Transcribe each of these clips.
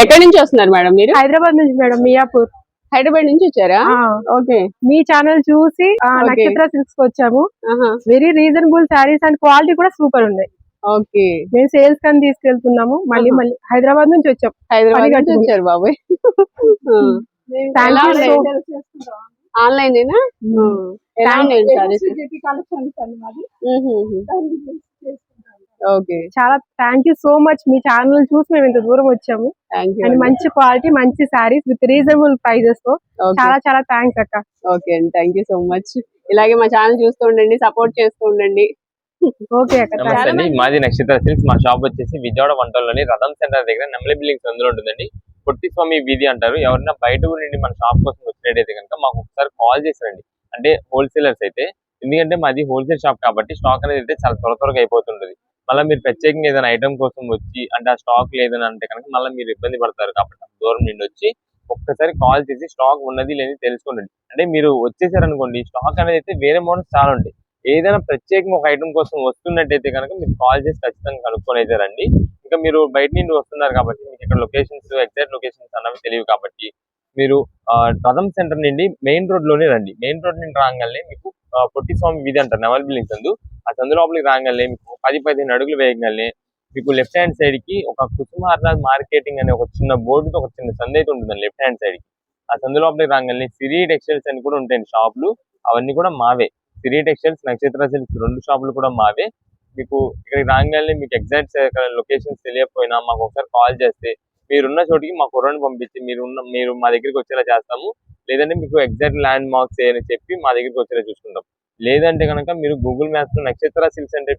ఎక్కడి నుంచి వస్తున్నారు మేడం మీరు? హైదరాబాద్ నుంచి మేడం, మియాపూర్. హైదరాబాద్ నుంచి వచ్చారా? ఓకే. మీ ఛానల్ చూసి నక్షత్ర సిల్క్స్ వచ్చాము. Very reasonable saris and quality కూడా సూపర్ ఉన్నాయి. ఓకే. మేము సేల్స్ కానీ తీసుకెళ్తున్నాము. మళ్ళీ హైదరాబాద్ నుంచి వచ్చాం. హైదరాబాద్ నుంచి వచ్చారు బాబాయ్. Online okay. చాలా థ్యాంక్ యూ సో మచ్. మీ ఛానల్ చూసి మేము ఇంత దూరం వచ్చాము. అండ్ మంచి క్వాలిటీ, మంచి శారీస్ విత్ రీజనబుల్ ప్రైజెస్ తో చాలా చాలా థ్యాంక్స్ అక్క. ఓకే అండి, థ్యాంక్ యూ సో మచ్. ఇలాగే మా ఛానల్ చూస్తూ ఉండండి, సపోర్ట్ చేస్తూ ఉండండి. ఓకే అక్క. నమస్తే అండి, మాది నక్షత్ర సిల్క్స్. మా షాప్ వచ్చేసి విజయవాడ వంటల్లోని రథం సెంటర్ దగ్గర నెమలి బిల్డింగ్స్ అందులో ఉంటుందండి. పొట్టి స్వామి వీధి అంటారు. ఎవరైనా బయట నుండి మన షాప్ కోసం వచ్చినట్టయితే కనుక మాకు ఒకసారి కాల్ చేసారండి. అంటే హోల్సేలర్స్ అయితే, ఎందుకంటే మాది హోల్సేల్ షాప్ కాబట్టి స్టాక్ అనేది అయితే చాలా త్వరగా అయిపోతుంటది. మళ్ళీ మీరు ప్రత్యేకంగా ఏదైనా ఐటమ్ కోసం వచ్చి అంటే ఆ స్టాక్ లేదని అంటే కనుక మళ్ళీ మీరు ఇబ్బంది పడతారు. కాబట్టి దూరం నుండి వచ్చి ఒక్కసారి కాల్ చేసి స్టాక్ ఉన్నది లేని తెలుసుకోండి. అంటే మీరు వచ్చేసారనుకోండి, స్టాక్ అనేది అయితే వేరే మోడల్స్ చాలా ఉంటాయి. ఏదైనా ప్రత్యేకంగా ఒక ఐటమ్ కోసం వస్తున్నట్టయితే కనుక మీరు కాల్ చేసి ఖచ్చితంగా కనుక్కొని అయితే రండి. ఇంకా మీరు బయట నుండి వస్తున్నారు కాబట్టి మీకు ఇక్కడ లొకేషన్స్, ఎగ్జాక్ట్ లొకేషన్స్ అన్నవి తెలియదు కాబట్టి మీరు రథం సెంటర్ నుండి మెయిన్ రోడ్ లోనే రండి. మెయిన్ రోడ్ నుండి రాగానే మీకు పొట్టి స్వామి వీధి అంటారు, నెమలి బిల్డింగ్స్ అందు. ఆ సందు లోపలికి రాగానే మీకు 10-15 అడుగులు వేయగానే మీకు లెఫ్ట్ హ్యాండ్ సైడ్ కి ఒక కుసుమార్నాథ్ మార్కెటింగ్ అనే ఒక చిన్న బోర్డుతో ఒక చిన్న సందు అయితే ఉంటుందండి లెఫ్ట్ హ్యాండ్ సైడ్ కి. ఆ సందు లోపలికి రాగానే సిరి టెక్స్టైల్స్ అని కూడా ఉంటాయండి షాపులు. అవన్నీ కూడా మావే. సిరి టెక్స్టైల్స్, నక్షత్ర సిల్క్స్ 2 షాపులు కూడా మావే. మీకు ఇక్కడికి రాగానే మీకు ఎగ్జాక్ట్ లొకేషన్స్ తెలియకపోయినా మాకు ఒకసారి కాల్ చేస్తే మీరున్న చోటికి మా కుర్రని పంపించి మీరు మా దగ్గరికి వచ్చేలా చేస్తాము. లేదంటే మీకు ఎగ్జాక్ట్ ల్యాండ్ మార్క్స్ అని చెప్పి మా దగ్గరికి వచ్చేలా చూసుకుంటాం. లేదంటే కనుక మీరు గూగుల్ మ్యాప్స్ లో నక్షత్ర సిల్క్స్ అంటే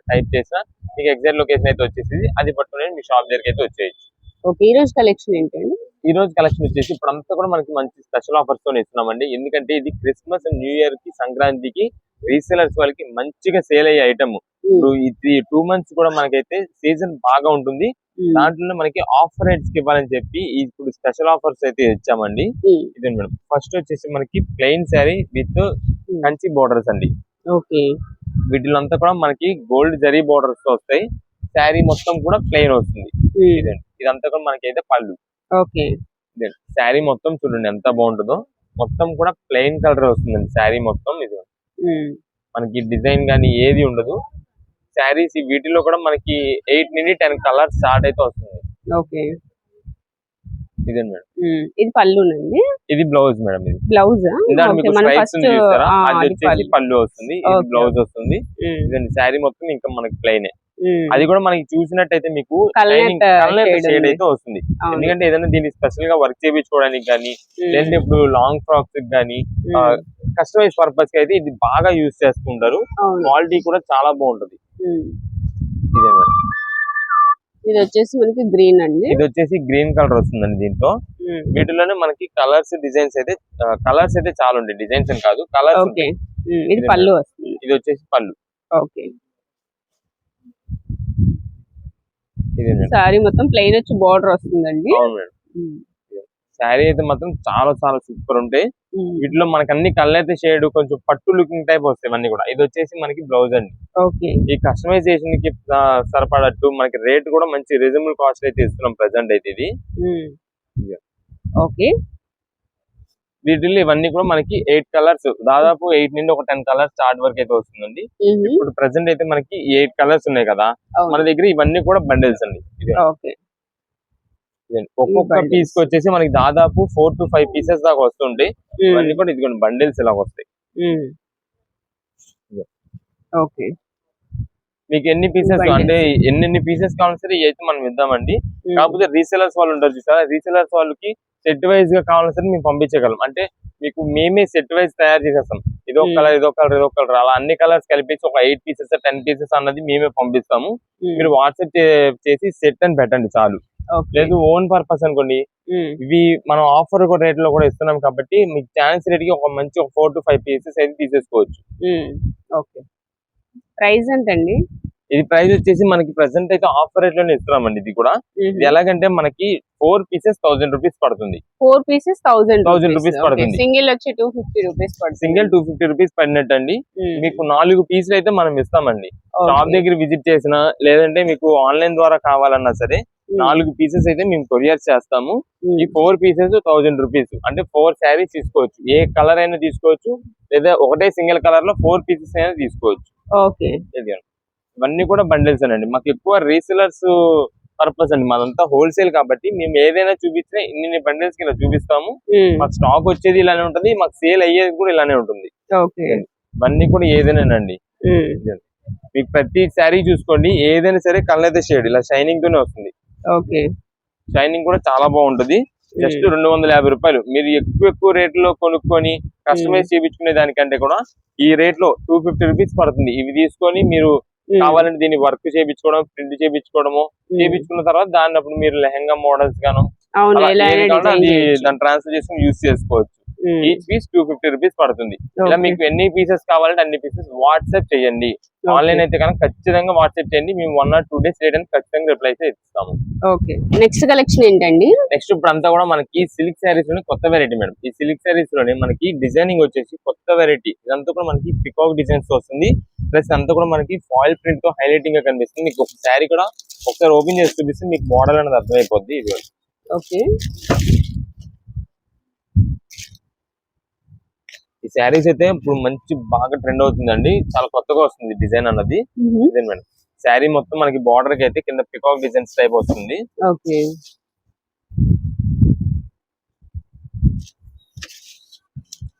టైప్ చేసినా మీకు ఎగ్జాక్ట్ లొకేషన్ అయితే వచ్చేసి అది పట్టుకుని మీ షాప్ దగ్గరికి అయితే వచ్చేయచ్చు. ఓకే. ఈ రోజు కలెక్షన్ ఏంటండి? ఈ రోజు కలెక్షన్ వచ్చేసి ఇప్పుడు అంతా కూడా మనకి మంచి స్పెషల్ ఆఫర్స్ తో ఇస్తున్నామండి. ఎందుకంటే ఇది క్రిస్మస్, న్యూ ఇయర్ కి, సంక్రాంతికి రీసేలర్స్ వాళ్ళకి మంచిగా సేల్ అయ్యే ఐటమ్. ఇప్పుడు ఈ 2 months కూడా మనకైతే సీజన్ బాగా ఉంటుంది. దాంట్లో మనకి ఆఫర్ రేట్స్ కి ఇవ్వాలని చెప్పి ఇప్పుడు స్పెషల్ ఆఫర్స్ అయితే ఇచ్చామండి. ఇదే మేడం. ఫస్ట్ వచ్చేసి మనకి plain sari with Kanchi borders అండి. ఓకే. వీటిలో అంతా కూడా మనకి గోల్డ్ జరీ బోర్డర్స్ తో వస్తాయి. శారీ మొత్తం కూడా ప్లెయిన్ వస్తుంది. ఇదంతా కూడా మనకి అయితే పళ్ళు. ఓకే. శారీ మొత్తం చూడండి ఎంత బాగుంటుందో. మొత్తం కూడా ప్లెయిన్ కలర్ వస్తుందండి శారీ మొత్తం. ఇది మనకి డిజైన్ గానీ ఏది ఉండదు. శారీస్ వీటిలో కూడా మనకి 8 నుండి 10 కలర్స్ స్టార్ట్ అయితే వస్తుంది. ఓకే. ఇదే మేడం. ఇది పళ్ళునండి. ఇది బ్లౌజ్ మేడం. ఇది బ్లౌజ్. అది వచ్చేసి పళ్ళు వస్తుంది, ఇది బ్లౌజ్ వస్తుంది. ఇదండి శారీ మొత్తం ఇంకా మనకి ప్లెయినే. అది కూడా మనకి చూసినట్టయితే మీకు షేడ్ అయితే వస్తుంది. ఎందుకంటే ఏదైనా దీన్ని స్పెషల్ గా వర్క్ చేయించుకోవడానికి కానీ, లేదంటే ఇప్పుడు లాంగ్ ఫ్రాక్స్ కానీ, కస్టమైజ్ పర్పస్ కి అయితే ఇది బాగా యూజ్ చేస్తుంటారు. క్వాలిటీ కూడా చాలా బాగుంటది. ఇదే మేడం. ఇది వచ్చేసి మనకి గ్రీన్ అండి. ఇది వచ్చేసి గ్రీన్ కలర్ వస్తుందండి. దీంట్లో వీటిలోనే మనకి కలర్స్, డిజైన్స్ అయితే చాలా ఉంటాయి. డిజైన్స్ అని కాదు, కలర్స్. ఇది పళ్ళు వస్తుంది. ఇది వచ్చేసి పళ్ళు. ఓకే. శారీ మొత్తం ప్లెయిన్ వచ్చి బోర్డర్ వస్తుందండి. అవును మేడం. శారీ అయితే మాత్రం చాలా చాలా సూపర్ ఉంటాయి. వీటిలో మనకి అన్ని కళ్ళైతే షేడ్ కొంచెం పట్టు లుకింగ్ టైప్ వస్తాయి అన్ని కూడా. ఇది వచ్చేసి మనకి బ్లౌజ్ అండి. ఈ కస్టమైజేషన్ కి సరిపడట్టు మనకి రేట్ కూడా మంచి రీజనబుల్ కాస్ట్ అయితే ఇస్తున్నాం ప్రెసెంట్ అయితే. ఇది ఓకే. వీటిల్లో ఇవన్నీ కూడా మనకి 8 కలర్స్, దాదాపు 8 నుండి ఒక 10 కలర్స్ స్టార్ట్ వరకు అయితే వస్తుందండి. ఇప్పుడు ప్రెసెంట్ అయితే మనకి 8 కలర్స్ ఉన్నాయి కదా మన దగ్గర. ఇవన్నీ కూడా బండిల్స్ అండి. ఒక్కొక్క పీస్ కి వచ్చేసి మనకి దాదాపు 4 to 5 పీసెస్ దాకా వస్తుంటాయి. ఇవన్నీ కూడా ఇదిగోండి బండిల్స్ ఇలా వస్తాయి. ఓకే. మీకు ఎన్ని పీసెస్ అంటే ఎన్ని పీసెస్ కావాలి సరే అయితే మనం ఇద్దామండి. కాకపోతే రీసెలర్స్ వాళ్ళు ఉంటారు చూసారా, రీసెలర్స్ వాళ్ళకి సెట్ వైజ్ గా కావాలని సరే మేము పంపించగలం. అంటే మీకు మేమే సెట్ వైజ్ తయారు చేసేస్తాం. ఇదో కలర్, ఇదో కలర్, ఇదో కలర్, అలా అన్ని కలర్స్ కలిపేసి ఒక 8 పీసెస్ 10 పీసెస్ అన్నది మేమే పంపిస్తాము. మీరు వాట్సాప్ చేసి సెట్ అని పెట్టండి చాలు. లేదు ఓన్ పర్పస్ అనుకోండి, ఇవి మనం ఆఫర్ రేట్ లో కూడా ఇస్తున్నాం కాబట్టి మీకు ఛాన్స్ రేట్ కి ఒక మంచి 4 to 5 పీసెస్ అయితే తీసేసుకోవచ్చు. ఓకే. ప్రైస్ ఎంతండి? ఇది ప్రైస్ వచ్చేసి మనకి ప్రెసెంట్ అయితే ఆఫర్ రేట్ లోనే ఇస్తున్నామండి. ఇది కూడా ఇది ఎలాగంటే మనకి 4 pieces 1000 rupees పడుతుంది. 4 pieces 1000 rupees పడుతుంది. సింగిల్ వచ్చి 250 rupees పడుతుంది. సింగిల్ 250 rupees పడినట్టు అండి. మీకు 4 పీసులు అయితే మనం ఇస్తామండి. షాప్ దగ్గర విజిట్ చేసినా లేదంటే మీకు ఆన్లైన్ ద్వారా కావాలన్నా సరే 4 పీసెస్ అయితే మేము కొరియర్ చేస్తాము. ఈ 4 పీసెస్ 1000 రూపీస్, అంటే 4 శారీస్ తీసుకోవచ్చు. ఏ కలర్ అయినా తీసుకోవచ్చు, లేదా ఒకటే సింగిల్ కలర్ లో 4 పీసెస్ అయినా తీసుకోవచ్చు. ఓకే. ఇవన్నీ కూడా బండిల్స్ అండి. మాకు ఎక్కువ రీసెలర్స్ పర్పస్ అండి, మాదంతా హోల్సేల్ కాబట్టి మేము ఏదైనా చూపించినా ఇన్ని బండిల్స్ కి ఇలా చూపిస్తాము. మాకు స్టాక్ వచ్చేది ఇలానే ఉంటుంది, మాకు సేల్ అయ్యేది కూడా ఇలానే ఉంటుంది. ఓకే. ఇవన్నీ కూడా ఏదైనానండి. మీకు ప్రతి శారీ చూసుకోండి, ఏదైనా సరే కలర్ అయితే షేడ్ ఇలా షైనింగ్ తోనే వస్తుంది. ఓకే. షైనింగ్ కూడా చాలా బాగుంటది. జస్ట్ 250 రూపాయలు. మీరు ఎక్కువ రేట్ లో కొనుక్కొని కస్టమైజ్ చేయించుకునే దానికంటే కూడా ఈ రేట్ లో 250 రూపీస్ పడుతుంది. ఇవి తీసుకొని మీరు కావాలంటే దీన్ని వర్క్ చేయించుకోవడం, ప్రింట్ చేయించుకోవడము, చేయించుకున్న తర్వాత దాన్ని అప్పుడు మీరు లెహంగా మోడల్స్ గాను దాన్ని ట్రాన్స్ఫర్ చేసుకుని యూజ్ చేసుకోవచ్చు. ఈచ్ పీస్ 250 రూపీస్ పడుతుంది. ఇలా మీకు ఎన్ని పీసెస్ కావాలంటే అన్ని పీసెస్ వాట్సాప్ చేయండి. ఆన్లైన్ అయితే కనుక ఖచ్చితంగా వాట్సాప్ చేయండి. మేము 1 or 2 days లేట్ అని ఖచ్చితంగా రిప్లై అయితే ఇస్తాము. ఓకే. నెక్స్ట్ కలెక్షన్ ఏంటండి? నెక్స్ట్ ఇప్పుడు అంతా కూడా మనకి సిల్క్ శారీస్ లోనే కొత్త వెరైటీ మేడం. ఈ సిల్క్ శారీస్ లోనే మనకి డిజైనింగ్ వచ్చేసి కొత్త వెరైటీ. ఇదంతా కూడా మనకి పికాక్ డిజైన్స్ వస్తుంది. ప్లస్ అంతా కూడా మనకి ఫాయిల్ ప్రింట్ తో హైలైటింగ్ గా కనిపిస్తుంది. మీకు ఒక శారీ కూడా ఒకసారి ఓపెన్ చేసి చూపిస్తే మీకు మోడల్ అనేది అర్థమైపోద్ది. ఇది ఓకే. ఈ శారీస్ అయితే ఇప్పుడు మంచి బాగా ట్రెండ్ అవుతుందండి. చాలా కొత్తగా వస్తుంది డిజైన్ అన్నది. ఇదే మేడం, శారీ మొత్తం మనకి బార్డర్ కి అయితే కింద పికాక్ డిజైన్స్ టైప్ వస్తుంది. ఓకే.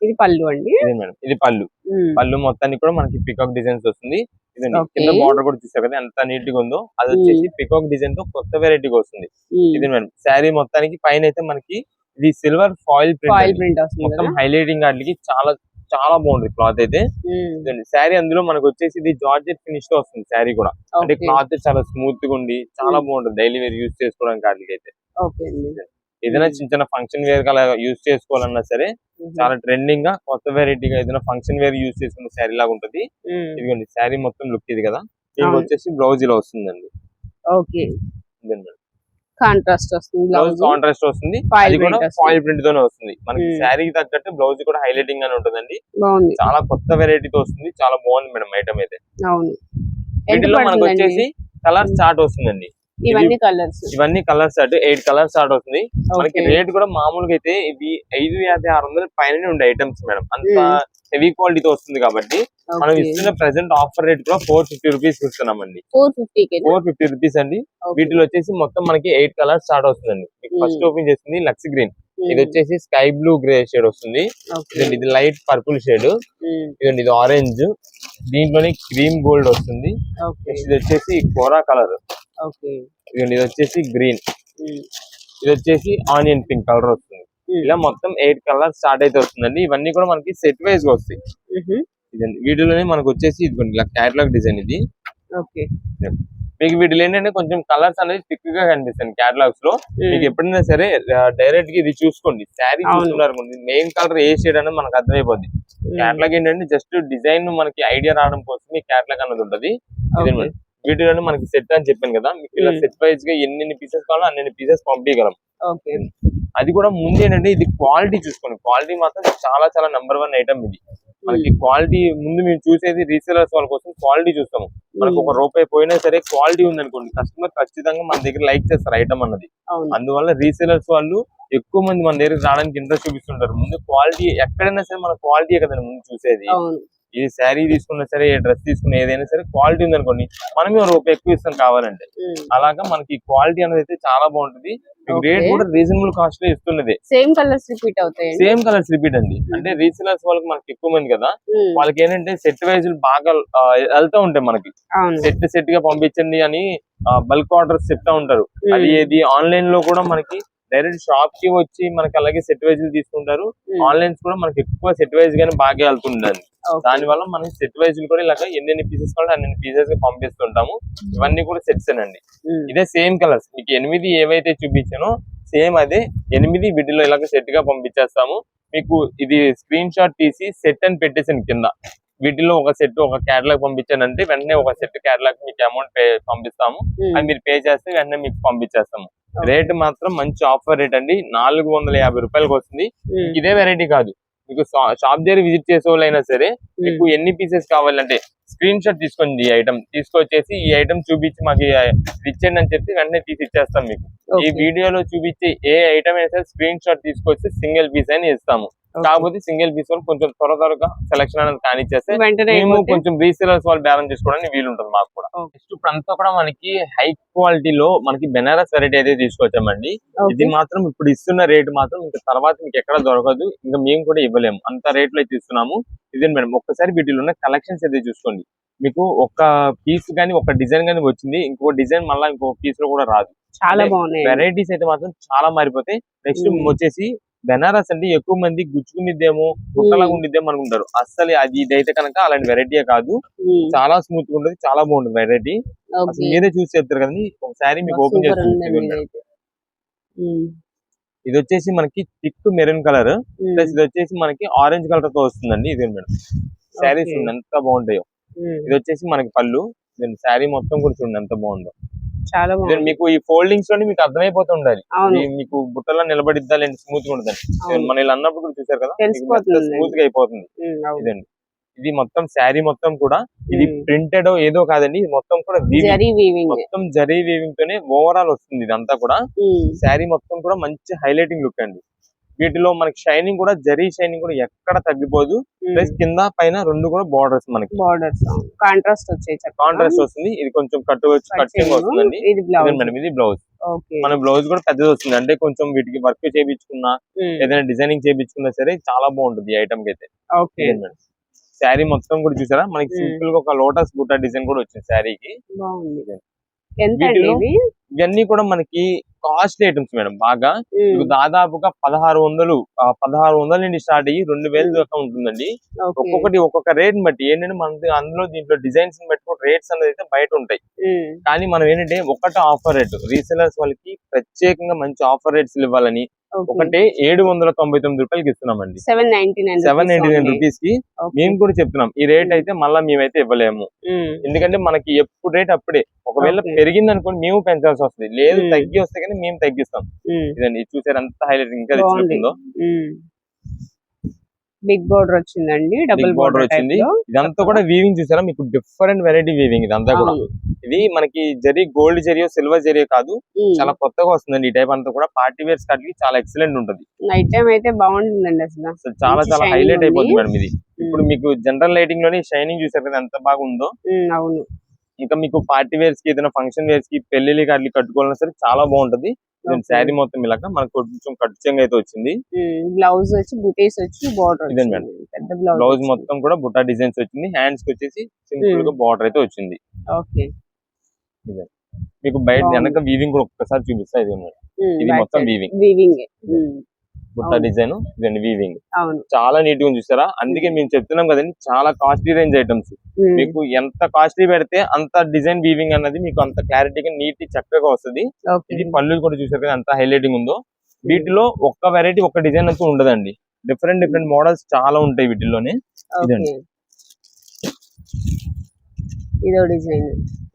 ఇది పళ్ళు అండి. ఇదే మేడం, ఇది పళ్ళు. పళ్ళు మొత్తానికి కూడా మనకి పికాక్ డిజైన్స్ వస్తుంది. ఇదండి, కింద బార్డర్ కూడా చూసారు కదా ఎంత నీట్ గా ఉందో. అది వచ్చేసి పికాక్ డిజైన్ తో కొత్త వెరైటీగా వస్తుంది. ఇది మేడం, శారీ మొత్తానికి పైన అయితే మనకి ఇది సిల్వర్ ఫాయిల్ ప్రింట్ మొత్తం హైలైటింగ్ వాటికి చాలా చాలా బాగుంది క్లాత్ అయితే. శారీ అందులో మనకు వచ్చేసి ఇది జార్జెట్ ఫినిష్ తో వస్తుంది. శారీ కూడా అంటే క్లాత్ చాలా స్మూత్ గా ఉండి చాలా బాగుంటుంది డైలీ వేర్ యూజ్ చేసుకోవడానికి వాటికి అయితే. ఏదైనా చిన్న చిన్న ఫంక్షన్ వేర్ అలా యూజ్ చేసుకోవాలన్నా సరే చాలా ట్రెండింగ్ గా కొత్త వెరైటీగా ఏదైనా ఫంక్షన్ వేర్ యూజ్ చేసుకున్న శారీ లాగా ఉంటుంది. ఇదిగోండి శారీ మొత్తం లుక్ ఇది కదా. దీనికి వచ్చేసి బ్లౌజ్ ఇలా వస్తుందండి. ఓకే. కాంట్రాస్ట్ వస్తుంది, బ్లౌజ్ కాంట్రాస్ట్ వస్తుంది. అది కూడా ఫాయిల్ ప్రింట్ తోనే వస్తుంది. మనకి శారీకి తగ్గట్టు బ్లౌజ్ కూడా హైలైటింగ్ గానే ఉంటుందండి. చాలా కొత్త వెరైటీతో వస్తుంది. చాలా బాగుంది మేడం ఐటమ్ అయితే. వీటిలో మనకు వచ్చేసి కలర్ చార్ట్ వస్తుందండి. ఇవన్నీ కలర్స్ 8 కలర్స్ స్టార్ట్ అవుతుంది. మనకి రేట్ కూడా మామూలుగా అయితే ఇది 550-600 పైన ఉండే ఐటమ్స్ మేడం. అంత హెవీ క్వాలిటీతో వస్తుంది కాబట్టి మనం ఇస్తున్న ప్రెసెంట్ ఆఫర్ రేట్ కూడా 450 రూపీస్ ఇస్తున్నామండి. 450 రూపీస్ అండి. వీటిలో వచ్చేసి మొత్తం మనకి 8 కలర్స్ స్టార్ట్ అవుతుందండి. ఫస్ట్ ఓపెన్ చేస్తుంది లక్స్ గ్రీన్, ఇది వచ్చేసి స్కై బ్లూ గ్రే షేడ్ వస్తుంది. ఇది లైట్ పర్పుల్ షేడ్, ఇదండి ఇది ఆరెంజ్, దీంట్లోనే క్రీమ్ గోల్డ్ వస్తుంది. ఇది వచ్చేసి కోరా కలర్, ఇది వచ్చేసి గ్రీన్, ఇది వచ్చేసి ఆనియన్ పింక్ కలర్ వస్తుంది. ఇలా మొత్తం 8 కలర్స్ స్టార్ట్ అయితే వస్తుందండి. ఇవన్నీ కూడా మనకి సెట్ వైజ్ గా వస్తాయి. ఇదండి వీటిలోనే మనకు వచ్చేసి ఇదిగోండి ఇలా క్యాటలాగ్ డిజైన్ ఇది. మీకు వీటిలో ఏంటంటే కొంచెం కలర్స్ అనేది థిక్ గా కనిపిస్తాయి క్యాటలాగ్స్ లో. మీకు ఎప్పుడైనా సరే డైరెక్ట్ గా ఇది చూసుకోండి. శారీ చూస్తున్నారు మెయిన్ కలర్ ఏ షేడ్ అనేది మనకు అర్థమైపోద్ది. క్యాటలాగ్ ఏంటంటే జస్ట్ డిజైన్ మనకి ఐడియా రావడం కోసం ఈ క్యాటలాగ్ అనేది ఉంటది. వీటిలోనే మనకి సెట్ అని చెప్పాను కదా, మీకు ఇలా సెట్ వైజ్ గా ఎన్ని పీసెస్ కావాలో అన్ని పీసెస్ పంపించగలం. అది కూడా ముందు ఏంటంటే ఇది క్వాలిటీ చూసుకోండి. క్వాలిటీ మాత్రం చాలా చాలా #1 ఐటమ్ ఇది. మనకి క్వాలిటీ ముందు మేము చూసేది రీసేలర్స్ వాళ్ళ కోసం క్వాలిటీ చూస్తాము. మనకు ₹1 పోయినా సరే క్వాలిటీ ఉంది అనుకోండి, కస్టమర్ ఖచ్చితంగా మన దగ్గర లైక్ చేస్తారు ఐటమ్ అన్నది. అందువల్ల రీసేలర్స్ వాళ్ళు ఎక్కువ మంది మన దగ్గర రావడానికి ఇంట్రెస్ట్ చూపిస్తుంటారు. ముందు క్వాలిటీ ఎక్కడైనా సరే మన క్వాలిటీ కదండి ముందు చూసేది. ఈ శారీ తీసుకున్నా సరే, ఏ డ్రెస్ తీసుకున్నా ఏదైనా సరే క్వాలిటీ ఉంది అనుకోండి, మనమే ₹1 ఎక్కువ ఇస్తాం కావాలంటే. అలాగా మనకి క్వాలిటీ అనేది అయితే చాలా బాగుంటుంది. రేట్ కూడా రీజనబుల్ కాస్ట్ లో ఇస్తున్నది. సేమ్ కలర్స్ రిపీట్ అండి. అంటే రీసేలర్స్ వాళ్ళకి మనకి ఎక్కువ మంది కదా, వాళ్ళకి ఏంటంటే సెట్ వైజ్ బాగా వెళ్తా ఉంటాయి. మనకి సెట్ గా పంపించండి అని బల్క్ ఆర్డర్స్ చెప్తా ఉంటారు. అది ఏది ఆన్లైన్ లో కూడా మనకి డైరెక్ట్ షాప్ కి వచ్చి మనకి అలాగే సెట్ వైజ్ తీసుకుంటారు. ఆన్లైన్స్ కూడా మనకి ఎక్కువ సెట్ వైజ్ గానే బాగా వెళ్తుందండి. దాని వల్ల మనకి సెట్ వైజ్ కూడా ఇలాగ ఎన్ని పీసెస్ కావాలి అన్ని పీసెస్ గా పంపిస్తుంటాము. ఇవన్నీ కూడా సెట్స్ అండి. ఇదే సేమ్ కలర్స్ మీకు 8 ఏవైతే చూపించానో సేమ్ అదే 8 వీటిలో ఇలాగ సెట్ గా పంపించేస్తాము. మీకు ఇది స్క్రీన్ షాట్ తీసి సెట్ అని పెట్టేసాను కింద. వీటిలో ఒక సెట్ ఒక క్యాటలాగ్ పంపించానంటే వెంటనే ఒక సెట్ క్యాటలాగ్ మీకు అమౌంట్ పంపిస్తాము. అది మీరు పే చేస్తే వెంటనే మీకు పంపించేస్తాము. రేట్ మాత్రం మంచి ఆఫర్ రేట్ అండి. 450 రూపాయలకి వస్తుంది. ఇదే వెరైటీ కాదు, మీకు షాప్ దగ్గర విజిట్ చేసే వాళ్ళైనా సరే మీకు ఎన్ని పీసెస్ కావాలంటే స్క్రీన్ షాట్ తీసుకోండి, ఈ ఐటమ్ తీసుకొచ్చేసి ఈ ఐటమ్ చూపించి మాకు ఇచ్చేయండి అని చెప్పి వెంటనే తీసి ఇచ్చేస్తాం మీకు. ఈ వీడియోలో చూపించే ఏ ఐటమ్ అయినా సరే స్క్రీన్ షాట్ తీసుకొచ్చి సింగిల్ పీస్ అని ఇస్తాము. కాకపోతే సింగిల్ పీస్ వాళ్ళు కొంచెం త్వరగా సెలక్షన్ అనేది కానిచ్చేస్తే మేము కొంచెం రీసేలర్స్ వాళ్ళు బ్యాలెన్స్ చేసుకోవడానికి వీలు ఉంటుంది మాకు కూడా. నెక్స్ట్ ఇప్పుడు అంతా కూడా మనకి హై క్వాలిటీలో మనకి బెనారస్ వెరైటీ అయితే తీసుకొచ్చామండి. ఇది మాత్రం ఇప్పుడు ఇస్తున్న రేట్ మాత్రం ఇంకా తర్వాత మీకు ఎక్కడ దొరకదు, ఇంకా మేము కూడా ఇవ్వలేము అంత రేట్ లో ఇస్తున్నాము. ఇదే మేడం ఒక్కసారి వీటిలో ఉన్న కలెక్షన్స్ అయితే చూసుకోండి. మీకు ఒక పీస్ గానీ ఒక డిజైన్ గానీ వచ్చింది, ఇంకో డిజైన్ మళ్ళీ ఇంకో పీస్ లో కూడా రాదు. చాలా బాగున్నాయి వెరైటీస్ అయితే మాత్రం చాలా మారిపోతాయి. నెక్స్ట్ వచ్చేసి బెనారస్ అంటే ఎక్కువ మంది గుచ్చుకునిద్దేమో గుట్టలాగా ఉండిద్దేమో అనుకుంటారు. అస్సలు అది ఇదైతే కనుక అలాంటి వెరైటీ కాదు, చాలా స్మూత్ గా ఉంటుంది, చాలా బాగుంటుంది వెరైటీ. మీరే చూసి చెప్తారు కదండి, ఒకసారి మీకు ఓపెన్ చేసి ఇది వచ్చేసి మనకి థిక్ మెరూన్ కలర్ ప్లస్ ఇది వచ్చేసి మనకి ఆరెంజ్ కలర్ తో వస్తుందండి. ఇదే మేడం శారీస్ ఎంత బాగుంటాయో. ఇది వచ్చేసి మనకి పళ్ళు, శారీ మొత్తం కూడా చూడండి ఎంత బాగుందో. చాలా బాగుంది. మీకు ఈ ఫోల్డింగ్స్ లోని మీకు అర్థమైపోతూ ఉండాలి మీకు బుట్టలో నిలబడిద్దా లేదంటే స్మూత్ గా ఉంటుందండి. మన ఇలా అన్నప్పుడు కూడా చూసారు కదా, స్మూత్ గా అయిపోతుంది. ఇదండి ఇది మొత్తం శారీ మొత్తం కూడా ఇది ప్రింటెడ్ ఏదో కాదండి, ఇది మొత్తం కూడా మొత్తం జరీ వీవింగ్ తోనే ఓవరాల్ వస్తుంది. ఇదంతా కూడా శారీ మొత్తం కూడా మంచి హైలైటింగ్ లుక్ అండి. వీటిలో మనకి షైనింగ్ కూడా జరీ షైనింగ్ కూడా ఎక్కడ తగ్గిపోదు. ప్లస్ కింద పైన రెండు కూడా బార్డర్స్ మనకి కాంట్రాస్ట్ వస్తుంది. ఇది కొంచెం కట్టింగ్ వస్తుందండి. మేడం ఇది బ్లౌజ్, మన బ్లౌజ్ కూడా పెద్దది వస్తుంది. అంటే కొంచెం వీటికి వర్క్ చేయించుకున్నా ఏదైనా డిజైనింగ్ చేయించుకున్నా సరే చాలా బాగుంటుంది ఈ ఐటమ్ కి అయితే. శారీ మొత్తం కూడా చూసారా మనకి సింపుల్ గా ఒక లోటస్ బుట్ట డిజైన్ కూడా వచ్చింది శారీకి. ఇవన్నీ కూడా మనకి కాస్ట్లీ ఐటమ్స్ మేడం. బాగా దాదాపుగా 1600 నుండి స్టార్ట్ అయ్యి 2000 దాకా ఉంటుందండి. ఒక్కొక్కటి ఒక్కొక్క రేట్ బట్టి ఏంటంటే మనకి అందులో దీంట్లో డిజైన్స్ బట్టి రేట్స్ అనేది అయితే బయట ఉంటాయి. కానీ మనం ఏంటంటే ఒకటి ఆఫర్ రేట్ రీసెలర్స్ వాళ్ళకి ప్రత్యేకంగా మంచి ఆఫర్ రేట్స్ ఇవ్వాలని ఒకటే 799 రూపాయలకి ఇస్తున్నామండి. 799 రూపీస్ కి మేము కూడా చెప్తున్నాం. ఈ రేట్ అయితే మళ్ళీ మేమైతే ఇవ్వలేము, ఎందుకంటే మనకి ఎప్పుడు రేట్ అప్పుడే. ఒకవేళ పెరిగింది అనుకోండి మేము పెంచాల్సి వస్తుంది, లేదు తగ్గి వస్తే కానీ మేము తగ్గిస్తాం. ఇదండి చూసారు అంత హైలైట్ ఇంకా తెచ్చుకుంటుందో. బిగ్ బోర్డర్ వచ్చిందండి, డబుల్ బోర్డర్ వచ్చింది. ఇదంతా కూడా వీవింగ్ చూసారా మీకు డిఫరెంట్ వెరైటీ వీవింగ్ ఇదంతా కూడా. ఇది మనకి జరీ గోల్డ్ జరియో సిల్వర్ జరియో కాదు, చాలా కొత్తగా వస్తుందండి. ఈ టైప్ అంతా కూడా పార్టీ వేర్స్ కట్కి చాలా ఎక్సలెంట్ ఉంటుంది. నైట్ టైం అయితే బాగుంటుందండి, అసలు చాలా చాలా హైలైట్ అయిపోతుంది మేడం. ఇది ఇప్పుడు మీకు జనరల్ లైటింగ్ లోనే షైనింగ్ చూసారు కదా ఎంత బాగుందో. అవును, ఇంకా మీకు పార్టీ వేర్స్ కి ఏదైనా ఫంక్షన్ వేర్స్ కి పెళ్లి అట్లా కట్టుకోవాలన్నా సరే చాలా బాగుంటది. శారీ మొత్తం ఇలాగా మనకు కొంచెం కట్టుచంగా అయితే వచ్చింది. బ్లౌజ్ వచ్చి బుటీస్ వచ్చి బార్డర్ ఇదే మేడం, బ్లౌజ్ మొత్తం కూడా బుట్టా డిజైన్స్ వచ్చింది. హ్యాండ్స్ కి వచ్చేసి సింపుల్ గా బార్డర్ అయితే వచ్చింది. ఇదే మీకు బయట వెనక వీవింగ్ కూడా ఒక్కసారి చూపిస్తా. ఇది ఇది మొత్తం వీవింగ్ బుట్టా డిజైన్, ఇదండి వీవింగ్ చాలా నీట్ గా చూసారా. అందుకే మేము చెప్తున్నాం కదండి, చాలా కాస్ట్లీ రేంజ్ ఐటమ్స్. మీకు ఎంత కాస్ట్లీ పెడితే అంత డిజైన్ వీవింగ్ అన్నది మీకు అంత క్లారిటీగా నీట్ చక్కగా వస్తుంది. ఇది పళ్ళు కూడా చూసారు కదా ఎంత హైలైటింగ్ ఉందో. వీటిలో ఒక్క వెరైటీ ఒక్క డిజైన్ అంతా ఉండదండి, డిఫరెంట్ మోడల్స్ చాలా ఉంటాయి వీటిల్లోనే. ఇదండి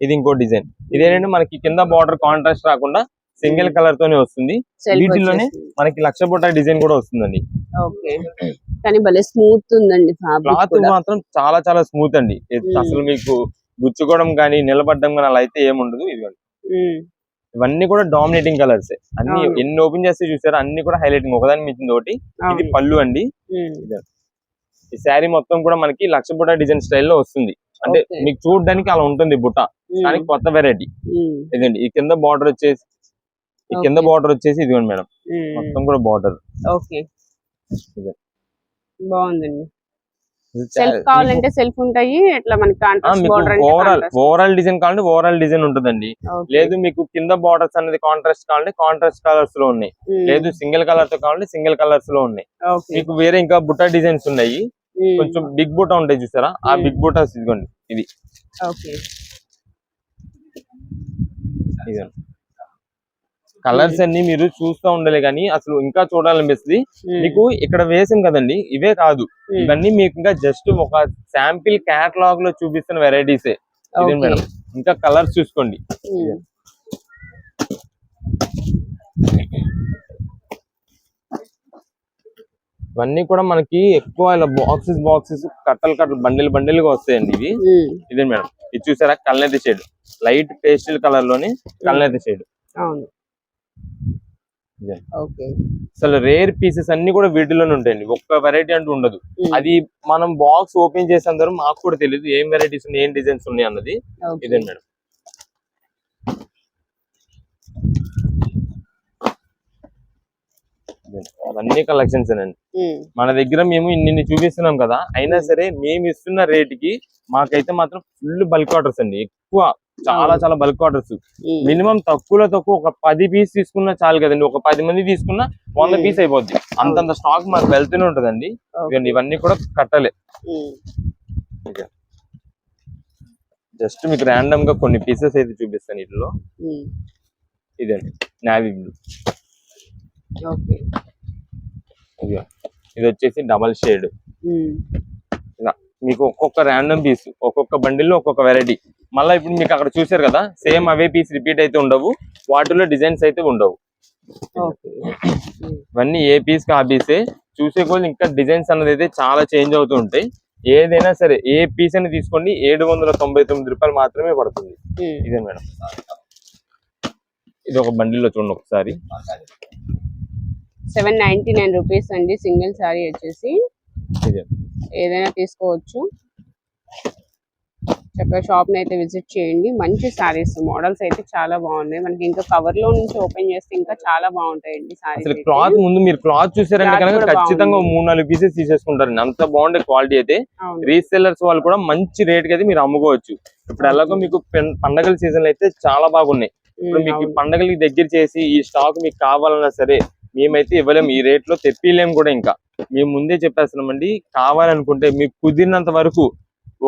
ఇది ఇంకో డిజైన్. ఇదేంటంటే మనకి కింద బార్డర్ కాంట్రాస్ట్ రాకుండా సింగిల్ కలర్ తోనే వస్తుంది. వీటిలోనే మనకి లక్ష బుట్ట డిజైన్ కూడా వస్తుందండి. కానీ భలే స్మూత్ ఉందండి, క్లాత్ మాత్రం చాలా చాలా స్మూత్ అండి. అసలు మీకు గుచ్చుకోవడం కానీ నిలబడడం కానీ అలా అయితే ఏముండదు. ఇదిగోండి ఇవన్నీ కూడా డామినేటింగ్ కలర్స్ అన్ని. ఎన్ని ఓపెన్ చేస్తే చూసారా అన్ని కూడా హైలైటింగ్ ఒకదాని మించింది ఒకటి. ఇది పళ్ళు అండి. ఈ శారీ మొత్తం కూడా మనకి లక్ష బుట్ట డిజైన్ స్టైల్లో వస్తుంది. అంటే మీకు చూడడానికి అలా ఉంటుంది బుట్ట, కానీ కొత్త వెరైటీ. ఇదండి ఈ కింద బార్డర్ వచ్చేసి ఇదిగోండి మేడం మొత్తం కూడా బార్డర్. బాగుందండి. సెల్ఫ్ కావాలంటే సెల్ఫ్ ఉంటాయి, ఇట్లా మనకి కాంట్రాస్ట్ బోర్డర్ ఓవరాల్ డిజైన్ కావాలంటే ఓవరాల్ డిజైన్ ఉంటుందండి. లేదు మీకు కింద బార్డర్స్ అనేది కాంట్రాస్ట్ కావాలంటే కాంట్రాస్ట్ కలర్స్ లో ఉన్నాయి, లేదు సింగిల్ కలర్ తో కావాలంటే సింగిల్ కలర్స్ లో ఉన్నాయి. మీకు వేరే ఇంకా బుట్ట డిజైన్స్ ఉన్నాయి, కొంచెం బిగ్ బుట్ట ఉంటాయి చూసారా, ఆ బిగ్ బుట్టాస్ ఇదిగోండి. ఇది కలర్స్ అన్ని మీరు చూస్తూ ఉండాలి కానీ అసలు ఇంకా చూడాలనిపిస్తుంది. మీకు ఇక్కడ వేసాం కదండి, ఇవే కాదు ఇవన్నీ మీకు ఇంకా జస్ట్ ఒక శాంపిల్ క్యాటలాగ్ లో చూపిస్తున్న వెరైటీసే. ఇదే మేడం ఇంకా కలర్స్ చూసుకోండి. ఇవన్నీ కూడా మనకి ఎక్కువ ఇలా బాక్సెస్ కట్టలు బండిల్ గా వస్తాయండి ఇవి. ఇదే మేడం, ఇది చూసారా కల్నేత షేడ్, లైట్ పేస్టల్ కలర్ లోని కల్నేత షేడ్. అసలు రేర్ పీసెస్ అన్ని కూడా వీటిలోనే ఉంటాయండి, ఒక్క వెరైటీ అంటూ ఉండదు. అది మనం బాక్స్ ఓపెన్ చేసేందరూ మాకు కూడా తెలియదు ఏం వెరైటీస్ ఉన్నాయి, ఏం డిజైన్స్ ఉన్నాయి అన్నది. ఇదే మేడం, అవన్నీ కలెక్షన్స్ అండి మన దగ్గర. మేము ఇన్ని చూపిస్తున్నాం కదా, అయినా సరే మేము ఇస్తున్న రేట్ కి మాకైతే మాత్రం ఫుల్ బల్క్ ఆర్డర్స్ అండి, ఎక్కువ చాలా బల్క్ ఆర్డర్స్. మినిమం తక్కువలో తక్కువ ఒక 10 పీస్ తీసుకున్నా చాలు కదండి, ఒక 10 మంది తీసుకున్నా 100 పీస్ అయిపోద్ది, అంతంత స్టాక్ మాకు వెళ్తూనే ఉంటదండి. ఇవన్నీ కూడా కట్టలే. జస్ట్ మీకు ర్యాండమ్ గా కొన్ని పీసెస్ అయితే చూపిస్తాను వీటిలో. ఇదండి నావీ బ్లూ, ఇది వచ్చేసి డబల్ షేడ్. మీకు ఒక్కొక్క ర్యాండమ్ పీస్, ఒక్కొక్క బండిల్లో ఒక్కొక్క వెరైటీ. మళ్ళీ ఇప్పుడు మీకు అక్కడ చూసారు కదా, సేమ్ అవే పీస్ రిపీట్ అయితే ఉండవు, వాటిలో డిజైన్స్ అయితే ఉండవు. ఇవన్నీ ఏ పీస్ కి ఆ పీసే, చూసే కొద్ది ఇంకా డిజైన్స్ అన్నది అయితే చాలా చేంజ్ అవుతూ ఉంటాయి. ఏదైనా సరే ఏ పీస్ అని తీసుకోండి 799 రూపాయలు మాత్రమే పడుతుంది. ఇదే మేడం, ఇది ఒక బండిల్లో చూడండి ఒకసారి, 799 రూపీస్ అండి. సింగిల్ సారీ వచ్చేసి ఏదైనా తీసుకోవచ్చు. చక్కగా షాప్ ని అయితే విజిట్ చేయండి. మంచి సారీస్ మోడల్స్ అయితే చాలా బాగున్నాయి. మనకి ఇంకా కవర్ లో నుంచి ఓపెన్ చేస్తే ఇంకా చాలా బాగుంటాయండి సారీస్. క్లాత్ ముందు మీరు క్లాత్ చూసారంటే కనుక ఖచ్చితంగా 3-4 పీసెస్ తీసేసుకుంటారండి, అంత బాగుండే క్వాలిటీ అయితే. రీసెల్లర్స్ వాళ్ళు కూడా మంచి రేట్ కి అయితే మీరు అమ్ముకోవచ్చు. ఇప్పుడు ఎలాగో మీకు పండగల సీజన్ అయితే చాలా బాగున్నాయి. ఇప్పుడు మీకు పండగలకి దగ్గర చేసి ఈ స్టాక్ మీకు కావాలన్నా సరే మేమైతే ఇవ్వలేము, ఈ రేట్ లో తెప్పిలేము కూడా. ఇంకా మేము ముందే చెప్పేస్తున్నామండి, కావాలనుకుంటే మీకు కుదిరినంత వరకు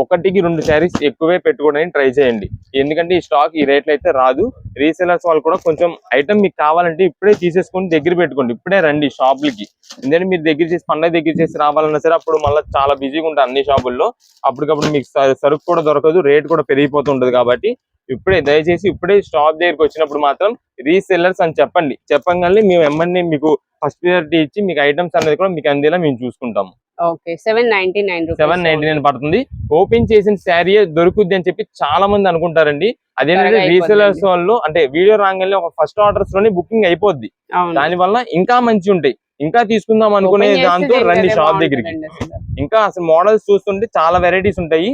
1-2 శారీస్ ఎక్కువే పెట్టుకోవడానికి ట్రై చేయండి, ఎందుకంటే ఈ స్టాక్ ఈ రేట్లు అయితే రాదు. రీసెలర్స్ వాళ్ళు కూడా కొంచెం ఐటమ్ మీకు కావాలంటే ఇప్పుడే తీసేసుకొని దగ్గర పెట్టుకోండి, ఇప్పుడే రండి షాపులకి. ఎందుకంటే మీరు దగ్గర చేసి పండగ దగ్గర చేసి రావాలన్నా సరే అప్పుడు మళ్ళీ చాలా బిజీగా ఉంటాయి అన్ని షాపుల్లో, అప్పటికప్పుడు మీకు సరుకు కూడా దొరకదు, రేట్ కూడా పెరిగిపోతుంటది. కాబట్టి ఇప్పుడే దయచేసి ఇప్పుడే షాప్ దగ్గరికి వచ్చినప్పుడు మాత్రం రీసెల్లర్స్ అని చెప్పండి, చెప్పగానే మేము ఎమ్మని మీకు ఫస్ట్ ప్రియారిటీ ఇచ్చి మీకు ఐటమ్స్ అనేది కూడా మీకు అందేలా మేము చూసుకుంటాము. 799 పడుతుంది. ఓపెన్ చేసిన శారీ దొరుకుద్ది అని చెప్పి చాలా మంది అనుకుంటారండి. అదేంటంటే రీసెలర్స్ వాళ్ళు అంటే వీడియో రాగానే ఒక ఫస్ట్ ఆర్డర్స్ లోనే బుకింగ్ అయిపోద్ది, దాని వల్ల ఇంకా మంచి ఉంటాయి. ఇంకా తీసుకుందాం అనుకునే దాంతో రండి షాప్ దగ్గరికి. ఇంకా అసలు మోడల్స్ చూస్తుంటే చాలా వెరైటీస్ ఉంటాయి,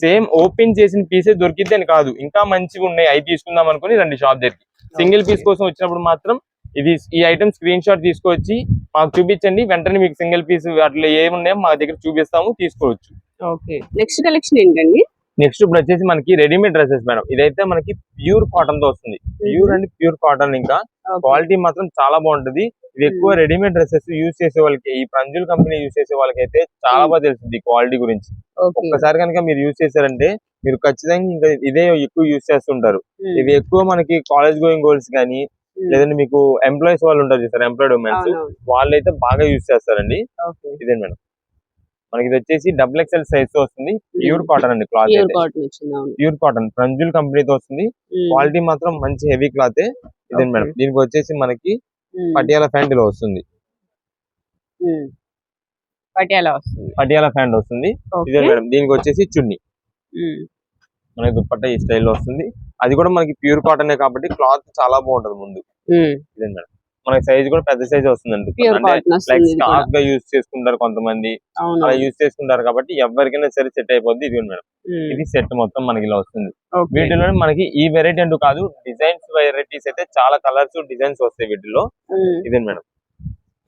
సేమ్ ఓపెన్ చేసిన పీసే దొరికిద్ది అని కాదు, ఇంకా మంచిగా ఉన్నాయి, అవి తీసుకుందాం అనుకుని రండి షాప్ దగ్గరికి. సింగిల్ పీస్ కోసం వచ్చినప్పుడు మాత్రం ఈ ఐటమ్ స్క్రీన్ షాట్ తీసుకొచ్చి మాకు చూపించండి, వెంటనే మీకు సింగిల్ పీస్ అట్లా ఏమున్నాయో మా దగ్గర చూపిస్తాము, తీసుకోవచ్చు. నెక్స్ట్ కలెక్షన్ ఏంటండి? నెక్స్ట్ ఇప్పుడు వచ్చేసి మనకి రెడీమేడ్ డ్రెస్సెస్ మేడం. ఇదైతే మనకి ప్యూర్ కాటన్ తో వస్తుంది, ప్యూర్ అండ్ ప్యూర్ కాటన్. ఇంకా క్వాలిటీ మాత్రం చాలా బాగుంటది. ఇది ఎక్కువ రెడీమేడ్ డ్రెస్సెస్ యూజ్ చేసే వాళ్ళకి, ఈ ప్రంజుల్ కంపెనీ యూజ్ చేసే వాళ్ళకి అయితే చాలా బాగా తెలుస్తుంది క్వాలిటీ గురించి. ఒక్కసారి కనుక మీరు యూజ్ చేశారంటే మీరు ఖచ్చితంగా ఇంకా ఇదే ఎక్కువ యూజ్ చేస్తుంటారు. ఇవి ఎక్కువ మనకి కాలేజ్ గోయింగ్ గర్ల్స్ కానీ లేదంటే మీకు ఎంప్లాయీస్ వాళ్ళు ఉంటారు చూసారు, ఎంప్లాయిడ్ ఉమెన్స్, వాళ్ళైతే బాగా యూజ్ చేస్తారండి. ఇదే మేడం, మనకి ఇది వచ్చేసి XXL సైజ్ తో వస్తుంది, ప్యూర్ కాటన్ అండి. క్లాత్ ప్యూర్ కాటన్ ప్రంజుల్ కంపెనీతో వస్తుంది, క్వాలిటీ మాత్రం మంచి హెవీ క్లాత్. ఇదే మేడం, దీనికి వచ్చేసి మనకి పటియాలా ప్యాంట్ ఇలా వస్తుంది, పటియాలా ప్యాంట్ వస్తుంది. ఇదే మేడం, దీనికి వచ్చేసి చున్నీ, మనకి దుప్పట్టా ఈ స్టైల్లో వస్తుంది. అది కూడా మనకి ప్యూర్ కాటన్ కాబట్టి క్లాత్ చాలా బాగుంటది ముందు. ఇదే మేడం, మనకి సైజ్ కూడా పెద్ద సైజ్ వస్తుందండి, లైక్ స్కార్ఫ్ గా యూజ్ చేసుకుంటారు కొంతమంది, అలా యూజ్ చేసుకుంటారు కాబట్టి ఎవరికైనా సరే సెట్ అయిపోద్ది. ఇది మేడం, ఇది సెట్ మొత్తం మనకి ఇలా వస్తుంది. వీటిలో మనకి ఈ వెరైటీ అంటూ కాదు, డిజైన్స్ వెరైటీస్ అయితే చాలా కలర్స్ డిజైన్స్ వస్తాయి వీటిలో. ఇదే మేడం,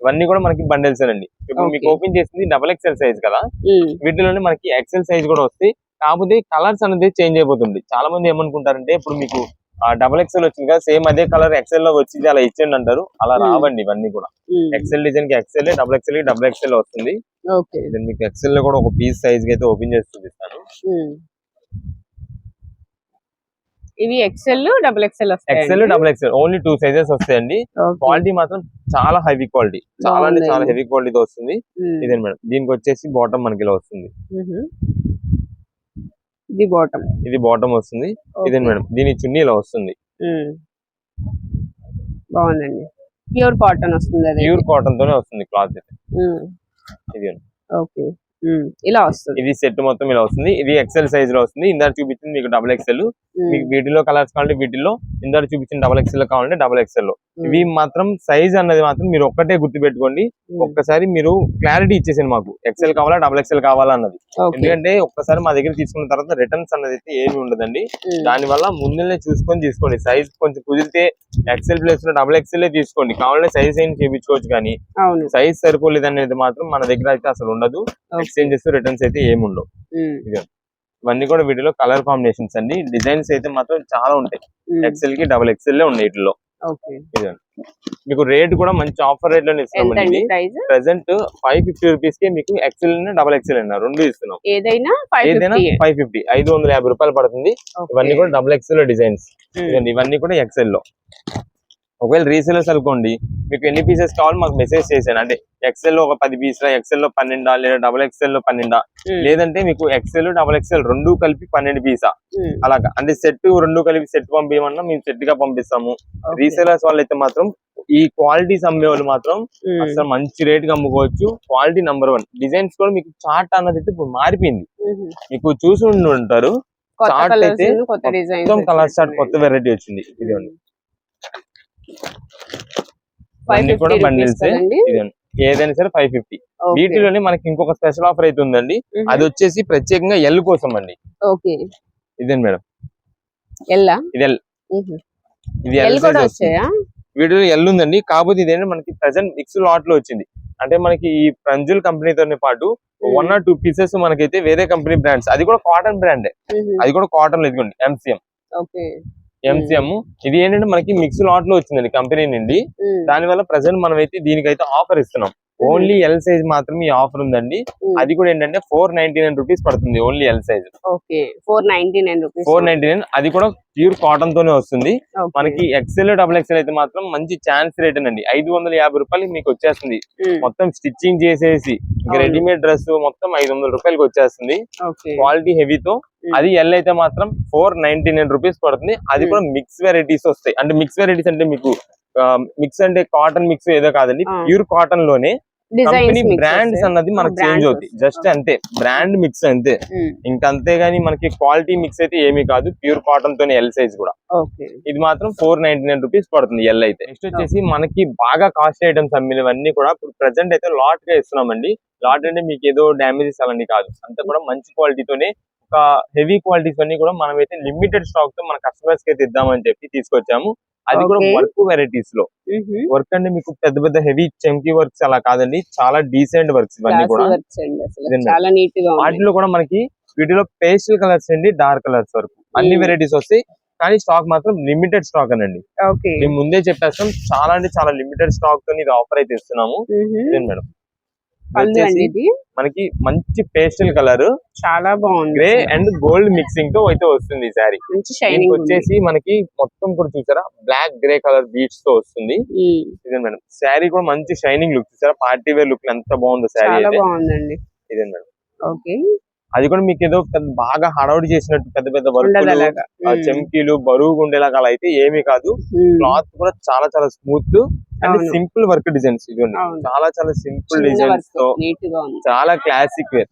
ఇవన్నీ కూడా మనకి బండిల్స్ అండి. ఇప్పుడు మీకు ఓపెన్ చేసింది XXL సైజ్ కదా, వీటిలోనే మనకి XL సైజ్ కూడా వస్తాయి, కాకపోతే కలర్స్ అనేది చేంజ్ అయిపోతుంది. చాలా మంది ఏమనుకుంటారంటే ఇప్పుడు మీకు XXL వచ్చింది కదా, సేమ్ అదే కలర్ XL లో వచ్చింది అలా ఇచ్చేయండి అంటారు, అలా రావండి. ఇవన్నీ కూడా XL డిజైన్ కి XL, XXL కి XXL వస్తుంది. మీకు XL లో కూడా ఒక పీస్ సైజ్ కి అయితే ఓపెన్ చేసి చూపిస్తాను. ఇవి XL, XXL వస్తాయి. XL, XXL ఓన్లీ 2 సైజెస్ వస్తాయండి. క్వాలిటీ మాత్రం చాలా హెవీ క్వాలిటీ, చాలా అంటే చాలా హెవీ క్వాలిటీతో వస్తుంది. ఇదే మేడం, దీనికి వచ్చేసి బాటమ్ మనకి ఇలా వస్తుంది, ఇది బాటమ్ వస్తుంది. ఇదే మేడం, దీని చున్నీ ఇలా వస్తుంది. బాగుందండి, ప్యూర్ కాటన్ వస్తుంది, ప్యూర్ కాటన్ తోనే వస్తుంది క్లాత్. ఇది ఓకే. ఇలా వస్తుంది. ఇది సెట్ మొత్తం ఇలా వస్తుంది. ఇది ఎక్సెల్ సైజ్ లో వస్తుంది. ఇందాక చూపించింది మీకు డబుల్ ఎక్సెల్. మీకు వీటిలో కలర్స్ కావాలంటే వీటిలో, ఇందాక చూపించిన డబుల్ ఎక్సెల్ కావాలంటే డబుల్ ఎక్సెల్ లో. ఇవి మాత్రం సైజ్ అన్నది మాత్రం మీరు ఒక్కటే గుర్తు పెట్టుకోండి. ఒక్కసారి మీరు క్లారిటీ ఇచ్చేసింది మాకు ఎక్సెల్ కావాలా డబుల్ ఎక్సెల్ కావాలా అన్నది. ఎందుకంటే ఒక్కసారి మా దగ్గర తీసుకున్న తర్వాత రిటర్న్స్ అన్నది అయితే ఏమి ఉండదండి. దాని వల్ల ముందునే చూసుకొని తీసుకోండి. సైజ్ కొంచెం కుదిరితే ఎక్సెల్ ప్లేస్ లో డబుల్ ఎక్సెల్ తీసుకోండి. కావాలంటే సైజ్ ఏం చేయించుకోవచ్చు, కానీ సైజ్ సరిపోలేదు అనేది మాత్రం మన దగ్గర అయితే అసలు ఉండదు. ఎక్స్చేంజెస్ రిటర్న్స్ అయితే ఏమి ఉండవు. ఇవన్నీ కూడా వీటిలో కలర్ కాంబినేషన్స్ అండి. డిజైన్స్ అయితే మాత్రం చాలా ఉంటాయి. ఎక్సెల్ కి డబుల్ ఎక్సెల్ ఉంటాయి వీటిలో. మీకు రేట్ కూడా మంచి ఆఫర్ రేట్ లోనే ఇస్తున్నామండి. ప్రెసెంట్ 550 రూపీస్ కి మీకు ఎక్సెల్ డబుల్ ఎక్సెల్ రెండు ఇస్తున్నాం. ఏదైనా 550 550 రూపాయలు పడుతుంది. ఇవన్నీ కూడా డబుల్ ఎక్సెల్ డిజైన్స్. ఇవన్నీ కూడా ఎక్సెల్ లో. ఒకవేళ రీసేలర్స్ అనుకోండి, మీకు ఎన్ని పీసెస్ కావాలి మాకు మెసేజ్ చేశాను. అంటే ఎక్సెల్ లో ఒక 10 పీసులా, ఎక్సెల్ లో 12 లేదా డబుల్ ఎక్సెల్ లో 12, లేదంటే మీకు ఎక్సెల్ డబుల్ ఎక్సెల్ రెండు కలిపి 12 పీసా అలాగా. అంటే సెట్ రెండు కలిపి సెట్ పంపించమన్నా మేము సెట్ గా పంపిస్తాము. రీసేలర్స్ వాళ్ళు అయితే మాత్రం ఈ క్వాలిటీస్ అమ్మే వాళ్ళు మాత్రం అసలు మంచి రేట్ గా అమ్ముకోవచ్చు. Quality number 1. డిజైన్స్ కూడా మీకు చార్ట్ అన్నది అయితే ఇప్పుడు మారిపోయింది. మీకు చూసి ఉంటారు. చార్ట్ అయితే మొత్తం కలర్ చార్ట్ కొత్త వెరైటీ వచ్చింది. ఇదిగోండి, ఇవన్నీ కూడా బండిల్స్. ఏదైనా సరే 550. వీటిలోనే మనకి ఇంకొక స్పెషల్ ఆఫర్ అయితే ఉందండి. అది వచ్చేసి ప్రత్యేకంగా ఎల్ కోసం అండి. ఇదేండి మేడం, ఇది ఎల్. ఇది ఎల్ వీటిలో ఎల్ ఉందండి. కాకపోతే ఇదేంటి మనకి ప్రెసెంట్ మిక్స్ లాట్ లో వచ్చింది. అంటే మనకి ఈ ప్రంజుల్ కంపెనీతో పాటు 1 or 2 పీసెస్ మనకైతే వేరే కంపెనీ బ్రాండ్స్, అది కూడా కాటన్ బ్రాండే. అది కూడా కాటన్ లో ఇదిగోండి ఎంసీఎం. ఇది ఏంటంటే మనకి మిక్స్ లాట్ లో వచ్చిందండి కంపెనీ నుండి. దాని వల్ల ప్రెసెంట్ మనం అయితే దీనికైతే ఆఫర్ ఇస్తున్నాం. ఓన్లీ ఎల్ సైజ్ మాత్రమే ఈ ఆఫర్ ఉందండి. అది కూడా ఏంటంటే 499 రూపీస్ పడుతుంది. Only L size 499. అది కూడా ప్యూర్ కాటన్ తోనే వస్తుంది. మనకి ఎక్సెల్ డబుల్ ఎక్సెల్ అయితే మాత్రం మంచి ఛాన్స్ రేట్ అండి. 550 రూపాయలకి మీకు వచ్చేస్తుంది. మొత్తం స్టిచ్చింగ్ చేసేసి రెడీమేడ్ డ్రెస్ మొత్తం 500 రూపాయలకి వచ్చేస్తుంది. క్వాలిటీ హెవీతో. అది ఎల్ అయితే మాత్రం 499 రూపీస్ పడుతుంది. అది కూడా మిక్స్ వెరైటీస్ వస్తాయి. అంటే మిక్స్ వెరైటీస్ అంటే మీకు మిక్స్ అంటే కాటన్ మిక్స్ ఏదో కాదండి, ప్యూర్ కాటన్ లోనే కంపెనీ బ్రాండ్స్ అన్నది మనకు చేంజ్ అవుతాయి. జస్ట్ అంతే, బ్రాండ్ మిక్స్ అంతే. ఇంకా అంతేగాని మనకి క్వాలిటీ మిక్స్ అయితే ఏమీ కాదు. ప్యూర్ కాటన్ తోనే ఎల్ సైజ్ కూడా. ఇది మాత్రం 499 రూపీస్ పడుతుంది ఎల్ అయితే. నెక్స్ట్ వచ్చేసి మనకి బాగా కాస్ట్ ఐటమ్స్ అమ్మినవన్నీ కూడా ప్రెసెంట్ అయితే లాట్ గా ఇస్తున్నామండి. లాట్ అంటే మీకు ఏదో డ్యామేజెస్ అలాంటి కాదు, అంతా కూడా మంచి క్వాలిటీతోనే ఒక హెవీ క్వాలిటీస్ అన్ని కూడా మనమైతే లిమిటెడ్ స్టాక్ తో మన కస్టమర్స్ కి అయితే ఇద్దామని చెప్పి తీసుకొచ్చాము. అది కూడా వర్క్ వెరైటీస్ లో. వర్క్ అంటే మీకు పెద్ద పెద్ద హెవీ చంకీ వర్క్స్ అలా కాదండి, చాలా డీసెంట్ వర్క్స్ ఇవన్నీ కూడా. వాటిలో కూడా మనకి వీటిలో పేస్టల్ కలర్స్ అండి, డార్క్ కలర్స్ వరకు అన్ని వెరైటీస్ వస్తాయి. కానీ స్టాక్ మాత్రం లిమిటెడ్ స్టాక్ అనండి. మేము ముందే చెప్పేస్తాం, చాలా అంటే చాలా లిమిటెడ్ స్టాక్ తో ఇది ఆఫర్ అయితే ఇస్తున్నాము. మేడం మనకి మంచి పేస్టల్ కలర్, చాలా బాగుంది. గ్రే అండ్ గోల్డ్ మిక్సింగ్ తో అయితే వస్తుంది ఈ సారీ. వచ్చేసి మనకి మొత్తం కూడా చూసారా బ్లాక్ గ్రే కలర్ బీట్స్ తో వస్తుంది. ఇదే మేడం శారీ కూడా మంచి షైనింగ్ లుక్ చూసారా, పార్టీ వేర్ లుక్ ఎంత బాగుందో శారీ. ఇదే మేడం. అది కూడా మీకు ఏదో బాగా హడావుడి చేసినట్టు పెద్ద పెద్ద వర్క్ చెంకీలు బరువుగా ఉండేలాగా అలా అయితే ఏమీ కాదు. క్లాత్ కూడా చాలా చాలా smooth and simple work designs. ఇదిగోండి, చాలా చాలా సింపుల్ డిజైన్స్ తో చాలా క్లాసిక్ వేర్.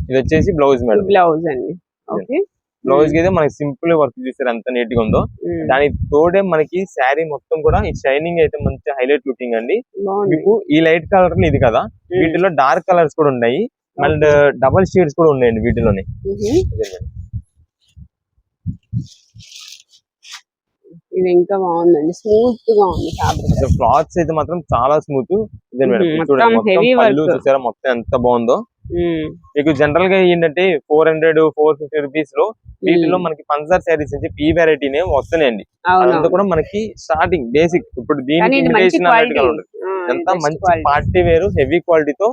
ఇది వచ్చేసి బ్లౌజ్ మేడం. బ్లౌజ్ అండి. బ్లౌజ్ కి అయితే మనకి సింపుల్ వర్క్ చూసారు ఎంత నీట్ గా ఉందో. దానికి తోడే మనకి శారీ మొత్తం కూడా ఈ షైనింగ్ అయితే మంచి హైలైట్ లుకింగ్ అండి. మీకు ఈ లైట్ కలర్ ఇది కదా, వీటిలో డార్క్ కలర్స్ కూడా ఉన్నాయి అండ్ డబల్ షేడ్స్ కూడా ఉన్నాయండి వీటిలోనే. ఇది ఇంకా బాగుందండి, స్మూత్ గా ఉంది ఫ్యాబ్రిక్. క్లాత్స్ అయితే మాత్రం చాలా స్మూత్. ఇదే మేడం చూడండి, పళ్ళు చూసారా మొత్తం ఎంత బాగుందో. మీకు జనరల్ గా ఏంటంటే 400-450 రూపీస్ లో వీటిలో మనకి పంచదార్ శారీస్ నుంచి పీ వెరైటీనే వస్తున్నాయండి. అదంతా కూడా మనకి స్టార్టింగ్ బేసిక్. ఇప్పుడు దీనికి ఇమిటేషన్ అన్నట్టుగా ఉంటుంది. అంతా మంచి పార్టీ వేరు హెవీ క్వాలిటీతో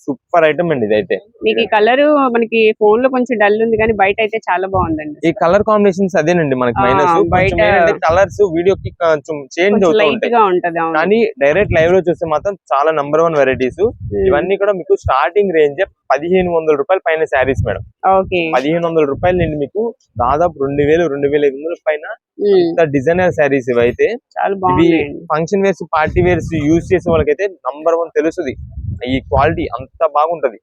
సూపర్ ఐటమ్ అండి ఇదైతే. మీకు ఈ కలర్ మనకి ఫోన్ లో కొంచెం డల్ ఉంది కానీ బయట అయితే చాలా బాగుందండి. ఈ కలర్ కాంబినేషన్స్ అదేనండి మనకి మైనస్. కలర్స్ వీడియోకి కొంచెం చేంజ్ అవుతూ ఉంటాయి కానీ డైరెక్ట్ లైవ్ లో చూస్తే మాత్రం చాలా నంబర్ 1 వెరైటీస్. ఇవన్నీ కూడా మీకు స్టార్టింగ్ రేంజ్ 1500 రూపాయల పైన శారీస్ మేడం. 1500 రూపాయల నుండి మీకు దాదాపు 2000-2500 పైన డిజైనర్ శారీస్ ఇవైతే. ఇవి function wears party wears use చేసే వాళ్ళకైతే నంబర్ 1 తెలుస్తుంది ఈ క్వాలిటీ అంత బాగుంటది.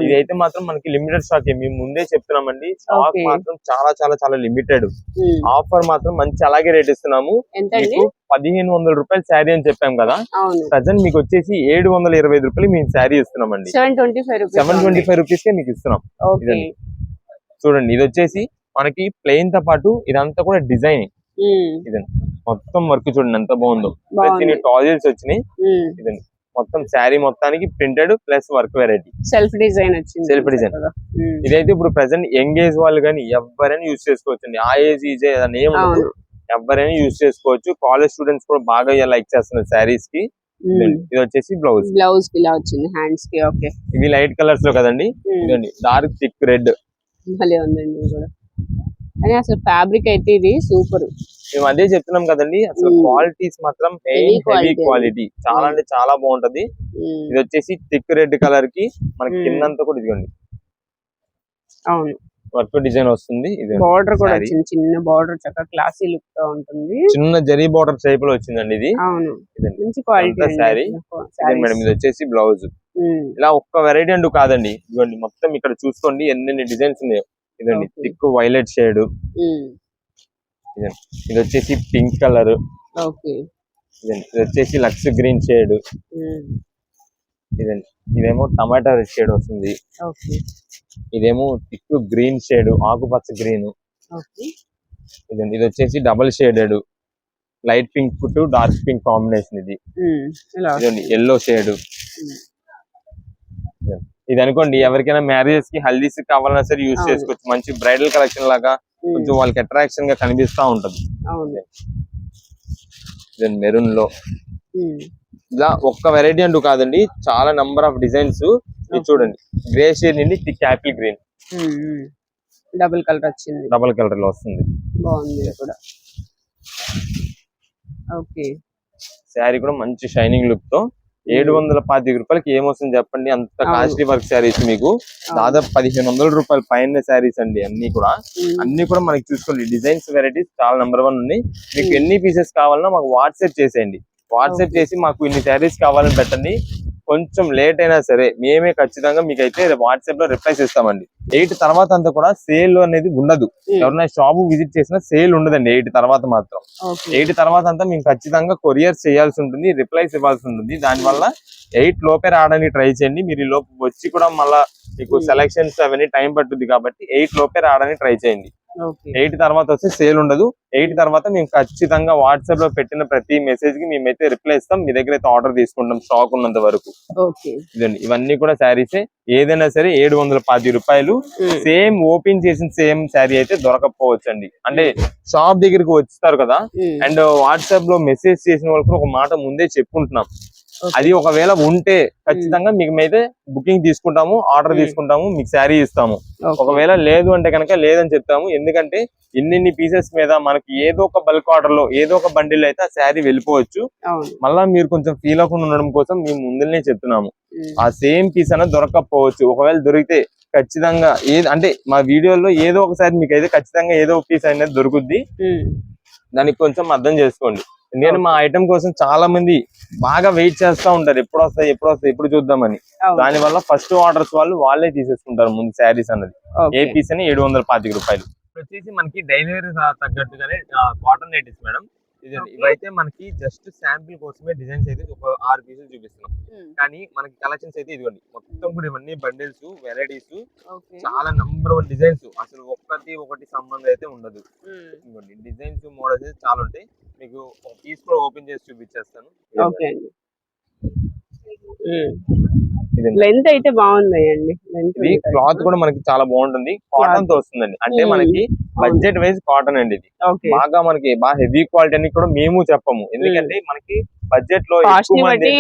ఇది అయితే మాత్రం మనకి లిమిటెడ్ స్టాక్ మేము ముందే చెప్తున్నామండి. స్టాక్ మాత్రం చాలా చాలా చాలా లిమిటెడ్. ఆఫర్ మాత్రం మంచి అలాగే రేట్ ఇస్తున్నాము. 1500 రూపాయల శారీ అని చెప్పాం కదా, ప్రజెంట్ మీకు వచ్చేసి 725 రూపాయలు మేము శారీ ఇస్తున్నామండి. 725 రూపీస్ కే మీకు ఇస్తున్నాం. చూడండి ఇది వచ్చేసి మనకి ప్లెయిన్ తో పాటు ఇదంతా కూడా డిజైన్. ఇదండి మొత్తం వర్క్ చూడండి ఎంత బాగుందో. టాజిల్స్ వచ్చినాయి. ఇదండి మొత్తం శారీ మొత్తానికి printed plus work variety. Self design వచ్చింది. సెల్ఫ్ డిజైన్ ఇదైతే ఇప్పుడు ప్రెసెంట్ యంగ్ ఏజ్ వాళ్ళు కానీ ఎవరైనా యూజ్ చేసుకోవచ్చు. ఆ ఏజ్ ఈజ్ అని ఏం ఉండదు, ఎవరైనా యూజ్ చేసుకోవచ్చు. కాలేజ్ స్టూడెంట్స్ కూడా బాగా లైక్ చేస్తున్నారు శారీస్ కి. ఇది వచ్చేసి బ్లౌజ్ కి ఇలా వచ్చింది హ్యాండ్స్ కి. ఓకే ఇవి లైట్ కలర్స్ లో కదండి. ఇదండి డార్క్ థిక్ రెడ్ భలే ఉందండి కూడా. కానీ అసలు ఫ్యాబ్రిక్ అయితే ఇది సూపర్. మేము అదే చెప్తున్నాం కదండి, అసలు క్వాలిటీస్ మాత్రం హెవీ క్వాలిటీ చాలా అంటే చాలా బాగుంటది. ఇది వచ్చేసి థిక్ రెడ్ కలర్ కి మనకి కిందంతా కూడా ఇదిగోండి వర్క్ డిజైన్ వస్తుంది. ఇది బార్డర్ కూడా వచ్చింది, చిన్న బార్డర్ చక్కగా క్లాసీ లుక్ తో ఉంటుంది. చిన్న జరీ బార్డర్ టైప్ లో వచ్చిందండి ఇది. మంచి క్వాలిటీ శారీ మేడం. ఇది వచ్చేసి బ్లౌజ్. ఇలా ఒక్క వెరైటీ అంటూ కాదండి, ఇదిగోండి మొత్తం ఇక్కడ చూసుకోండి ఎన్ని డిజైన్స్ ఉన్నాయో. ఇదండి థిక్ వైలెట్ షేడ్. ఇది వచ్చేసి పింక్ కలర్. ఇది వచ్చేసి లక్స్ గ్రీన్ షేడ్. ఇదండి ఇదేమో టమాటా షేడ్ వస్తుంది. ఇదేమో థిక్ గ్రీన్ షేడ్ ఆకుపచ్చ గ్రీన్. ఇదండి ఇది వచ్చేసి double shaded light pink to dark pink combination. ఇది ఇదండి ఎల్లో షేడ్. ఇది అనుకోండి ఎవరికైనా మ్యారేజెస్ కి హల్దీస్ కావాలన్నా సరే యూజ్ చేసుకోవచ్చు. మంచి బ్రైడల్ కలెక్షన్ లాగా కొంచెం వాళ్ళకి అట్రాక్షన్ గా కనిపిస్తా ఉంటది. మెరూన్ లో ఇలా ఒక్క వెరైటీ అంటూ కాదండి, చాలా నంబర్ ఆఫ్ డిజైన్స్. ఇది చూడండి గ్రే షేడ్ నుండి thick Apple green double colour వచ్చింది. డబుల్ కలర్ లో వస్తుంది. బాగుంది కూడా. ఓకే శారీ కూడా మంచి షైనింగ్ లుక్ తో 725 రూపాయలకి ఏమొస్తుంది చెప్పండి. అంత కాస్ట్లీ వర్క్ శారీస్ మీకు దాదాపు 1500 రూపాయల పైన శారీస్ అండి. అన్ని కూడా మనకి చూసుకోండి డిజైన్స్ వెరైటీస్ చాలా నెంబర్ 1 ఉన్నాయి. మీకు ఎన్ని పీసెస్ కావాలన్నా మాకు వాట్సాప్ చేసేయండి. వాట్సాప్ చేసి మాకు ఇన్ని శారీస్ కావాలని పెట్టండి. కొంచెం లేట్ అయినా సరే మేమే ఖచ్చితంగా మీకైతే వాట్సాప్ లో రిప్లైస్ ఇస్తామండి. 8 తర్వాత అంతా కూడా సేల్ అనేది ఉండదు. ఎవరైనా షాప్ విజిట్ చేసినా సేల్ ఉండదండి 8 తర్వాత మాత్రం. 8 తర్వాత అంతా మేము ఖచ్చితంగా కొరియర్ చేయాల్సి ఉంటుంది, రిప్లైస్ ఇవ్వాల్సి ఉంటుంది. దానివల్ల 8 లోపే రావడానికి ట్రై చేయండి. మీరు ఈ లోపు వచ్చి కూడా మళ్ళీ మీకు సెలక్షన్స్ అవన్నీ టైం పట్టుద్ది కాబట్టి 8 లోపే రావడానికి ట్రై చేయండి. 8 తర్వాత వస్తే సేల్ ఉండదు. 8 తర్వాత మేము ఖచ్చితంగా వాట్సాప్ లో పెట్టిన ప్రతి మెసేజ్ కి మేమైతే రిప్లై ఇస్తాం. మీ దగ్గర అయితే ఆర్డర్ తీసుకుంటాం స్టాక్ ఉన్నంత వరకు. ఇదండి ఇవన్నీ కూడా శారీసే. ఏదైనా సరే 725 రూపాయలు. సేమ్ ఓపెన్ చేసిన సేమ్ శారీ అయితే దొరకపోవచ్చు అండి. అంటే షాప్ దగ్గరికి వస్తారు కదా, అండ్ వాట్సాప్ లో మెసేజ్ చేసిన వాళ్ళకి ఒక మాట ముందే చెప్పుకుంటున్నాం. అది ఒకవేళ ఉంటే ఖచ్చితంగా మీకు అయితే బుకింగ్ తీసుకుంటాము, ఆర్డర్ తీసుకుంటాము, మీకు శారీ ఇస్తాము. ఒకవేళ లేదు అంటే కనుక లేదని చెప్తాము. ఎందుకంటే ఇన్ని పీసెస్ మీద మనకి ఏదో ఒక బల్క్ ఆర్డర్ లో ఏదో ఒక బండిల్ అయితే ఆ శారీ వెళ్ళిపోవచ్చు. మళ్ళా మీరు కొంచెం ఫీల్ అవ్వకుండా ఉండడం కోసం మేము ముందునే చెప్తున్నాము. ఆ సేమ్ పీస్ అనేది దొరకకపోవచ్చు. ఒకవేళ దొరికితే ఖచ్చితంగా అంటే మా వీడియోలో ఏదో ఒకసారి మీకు అయితే ఖచ్చితంగా ఏదో ఒక పీస్ అనేది దొరుకుద్ది. దానికి కొంచెం అర్థం చేసుకోండి. నేను మా ఐటమ్ కోసం చాలా మంది బాగా వెయిట్ చేస్తా ఉంటారు, ఎప్పుడు వస్తాయి ఎప్పుడు చూద్దామని. దాని వల్ల ఫస్ట్ ఆర్డర్స్ వాళ్ళే తీసేసుకుంటారు ముందు శారీస్ అన్నది. ఏ పీస్ అని 725 రూపాయలు. వచ్చేసి మనకి డైలీ వేర్ తగ్గట్టుగానే కాటన్ నైటీస్ మేడం. ఇవైతే మనకి జస్ట్ శాంపిల్ కోసమే డిజైన్స్ అయితే ఒక 6 పీసులు చూపిస్తున్నాం. కానీ మనకి కలెక్షన్స్ అయితే ఇదిగోండి మొత్తం కూడా ఇవన్నీ బండిల్స్ వెరైటీస్ చాలా నంబర్ 1 డిజైన్స్. అసలు ఒకటి సంబంధం అయితే ఉండదు. ఇదిగోండి డిజైన్స్ మోడల్స్ అయితే చాలా ఉంటాయి. మీకు ఒక పీస్ కూడా ఓపెన్ చేసి చూపించేస్తాను. లెంత్ అయితే బాగుందండి. క్లాత్ కూడా మనకి చాలా బాగుంటుంది. కాటన్ తో వస్తుందండి. అంటే మనకి బడ్జెట్ వైజ్ కాటన్ అండి ఇది. ఓకే. బాగా మనకి బాగా హెవీ క్వాలిటీ అని కూడా మేము చెప్పము, ఎందుకంటే మనకి బడ్జెట్ లో కాస్ట్ ఎక్కువ ని మంది బట్టి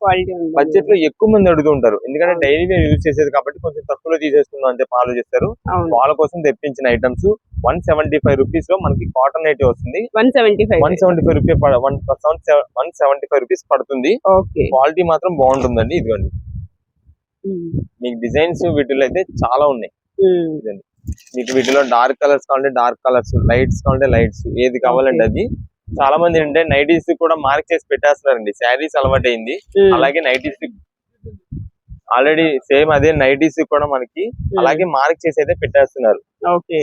క్వాలిటీ ఉంటుంది. బడ్జెట్ లో ఎక్కువ మంది అడుగుతుంటారు, ఎందుకంటే అవును. డైలీ వేర్ యూజ్ చేసేది కాబట్టి కొంచెం తక్కువలో తీసేసుకుందాం అని చెప్పి ఆలోచిస్తారు. అవును. వాళ్ళ కోసం తెప్పించిన ఐటమ్స్ 175 రూపీస్ లో మనకి కాటన్ అయితే వస్తుంది. 175. 175 రూపీస్ 175 రూపీస్ పడుతుంది. ఓకే. క్వాలిటీ మాత్రం బాగుంటుందండి. ఇదిగోండి మీకు డిజైన్స్ వీటిలో అయితే చాలా ఉన్నాయి. ఇదండి మీకు వీటిలో డార్క్ కలర్స్ కావాలంటే డార్క్ కలర్స్, లైట్స్ కావాలంటే లైట్స్, ఏది కావాలంటే అది. చాలా మంది ఏంటంటే నైటీస్ కూడా మార్క్ చేసి పెట్టేస్తున్నారండి, శారీస్ అలవాటు అయింది. అలాగే నైటీస్ ఆల్రెడీ సేమ్ అదే నైటీస్ కూడా మనకి అలాగే మార్క్ చేసి అయితే పెట్టేస్తున్నారు.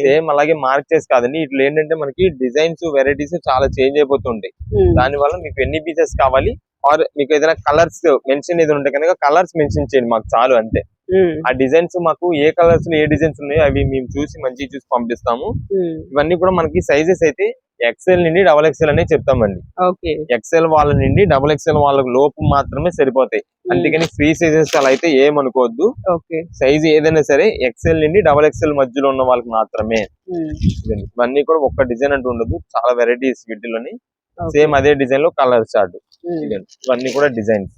సేమ్ అలాగే మార్క్ చేసి కాదండి, ఇట్లా ఏంటంటే మనకి డిజైన్స్ వెరైటీస్ చాలా చేంజ్ అయిపోతుంటాయి. దాని వల్ల మీకు ఎన్ని పీసెస్ కావాలి ఆర్ మీకు ఏదైనా కలర్స్ మెన్షన్ ఏదైనా ఉంటే కనుక కలర్స్ మెన్షన్ చేయండి, మాకు చాలు అంతే. ఆ డిజైన్స్ మాకు ఏ కలర్స్ లో ఏ డిజైన్స్ ఉన్నాయో అవి మేము చూసి మంచిగా చూసి పంపిస్తాము. ఇవన్నీ కూడా మనకి సైజెస్ అయితే ఎక్సెల్ నుండి XXL అనే చెప్తామండి. ఎక్సెల్ వాళ్ళ నుండి XXL వాళ్ళ లోపు మాత్రమే సరిపోతాయి, అందుకని ఫ్రీ సైజెస్ అలా అయితే ఏమనుకోవద్దు. సైజ్ ఏదైనా సరే ఎక్సెల్ నుండి XXL మధ్యలో ఉన్న వాళ్ళకి మాత్రమే. ఇవన్నీ కూడా ఒక్క డిజైన్ అంటూ ఉండదు, చాలా వెరైటీస్ వీటిలోని. సేమ్ అదే డిజైన్ లో కలర్ చార్ట్. ఇవన్నీ కూడా డిజైన్స్.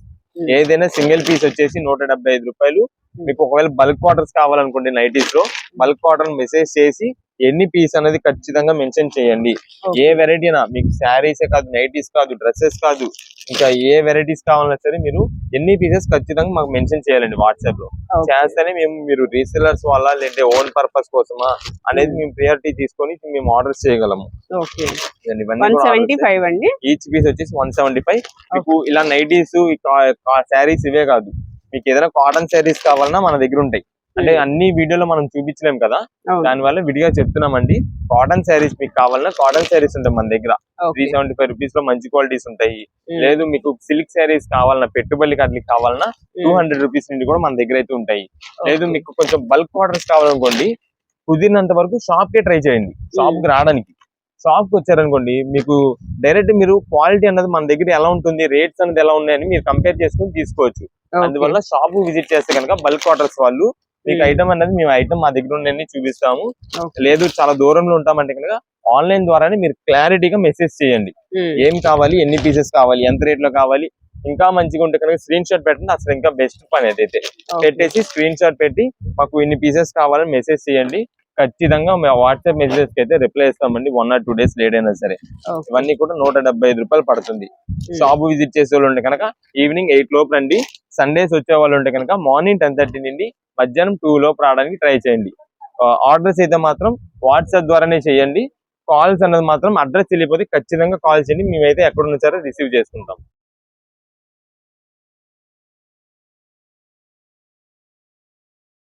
ఏదైనా సింగిల్ పీస్ వచ్చేసి 175 రూపాయలు. మీకు ఒకవేళ బల్క్ ఆర్డర్స్ కావాలనుకోండి నైటీస్ లో, బల్క్ ఆర్డర్ మెసేజ్ చేసి ఎన్ని పీస్ అనేది ఖచ్చితంగా మెన్షన్ చేయండి. ఏ వెరైటీ అయినా మీకు శారీసే కాదు, నైటీస్ కాదు, డ్రెస్సెస్ కాదు, ఇంకా ఏ వెరైటీస్ కావాలన్నా సరే మీరు ఎన్ని పీసెస్ ఖచ్చితంగా మాకు మెన్షన్ చేయాలండి వాట్సాప్ లో. చేస్తేనే మేము మీరు రీసెలర్స్ వల్ల లేదంటే ఓన్ పర్పస్ కోసమా అనేది మేము ప్రియారిటీ తీసుకొని మేము ఆర్డర్స్ చేయగలము. ఈచ్ పీస్ వచ్చేసి 175. మీకు ఇలా నైటీస్, శారీస్ ఇవే కాదు, మీకు ఏదైనా కాటన్ శారీస్ కావాలన్నా మన దగ్గర ఉంటాయి. అంటే అన్ని వీడియోలో మనం చూపించలేం కదా, దానివల్ల విడిగా చెప్తున్నామండి. కాటన్ శారీస్ మీకు కావాలన్నా కాటన్ శారీస్ ఉంటాయి మన దగ్గర. 375 రూపీస్ లో మంచి క్వాలిటీస్ ఉంటాయి. లేదు మీకు సిల్క్ శారీస్ కావాలన్నా, పెట్టుబడి అట్లకి కావాలన్నా 200 రూపీస్ నుండి కూడా మన దగ్గర అయితే ఉంటాయి. లేదు మీకు కొంచెం బల్క్ ఆర్డర్స్ కావాలనుకోండి, కుదిరినంత వరకు షాప్ కే ట్రై చేయండి. షాప్ కి రావడానికి, షాప్ కి వచ్చారనుకోండి మీకు డైరెక్ట్ మీరు క్వాలిటీ అన్నది మన దగ్గర ఎలా ఉంటుంది, రేట్స్ అనేది ఎలా ఉన్నాయని మీరు కంపేర్ చేసుకుని తీసుకోవచ్చు. అందువల్ల షాప్ విజిట్ చేస్తే కనుక బల్క్ ఆర్డర్స్ వాళ్ళు మీకు ఐటమ్ అనేది మేము ఐటమ్ మా దగ్గర ఉండని చూపిస్తాము. లేదు చాలా దూరంలో ఉంటామంటే కనుక ఆన్లైన్ ద్వారానే మీరు క్లారిటీగా మెసేజ్ చేయండి, ఏం కావాలి, ఎన్ని పీసెస్ కావాలి, ఎంత రేట్ లో కావాలి. ఇంకా మంచిగా ఉంటే కనుక స్క్రీన్ షాట్ పెట్టండి, అసలు ఇంకా బెస్ట్ పని అయితే. పెట్టేసి స్క్రీన్ షాట్ పెట్టి మాకు ఇన్ని పీసెస్ కావాలని మెసేజ్ చేయండి. ఖచ్చితంగా మేము వాట్సాప్ మెసేజ్ కి అయితే రిప్లై ఇస్తామండి, 1 or 2 days లేట్ అయినా సరే. ఇవన్నీ కూడా 175 రూపాయలు పడుతుంది. షాప్ విజిట్ చేసే వాళ్ళు ఉంటే కనుక ఈవినింగ్ 8 లోపు రండి. సండేస్ వచ్చే వాళ్ళు ఉంటే కనుక మార్నింగ్ 10:30 నుండి మధ్యాహ్నం 2 లోపు రావడానికి ట్రై చేయండి. ఆర్డర్స్ అయితే మాత్రం వాట్సాప్ ద్వారానే చేయండి. కాల్స్ అన్నది మాత్రం అడ్రస్ తెలియకపోతే ఖచ్చితంగా కాల్ చేయండి, మేమైతే ఎక్కడ ఉన్నా సరే రిసీవ్ చేసుకుంటాం.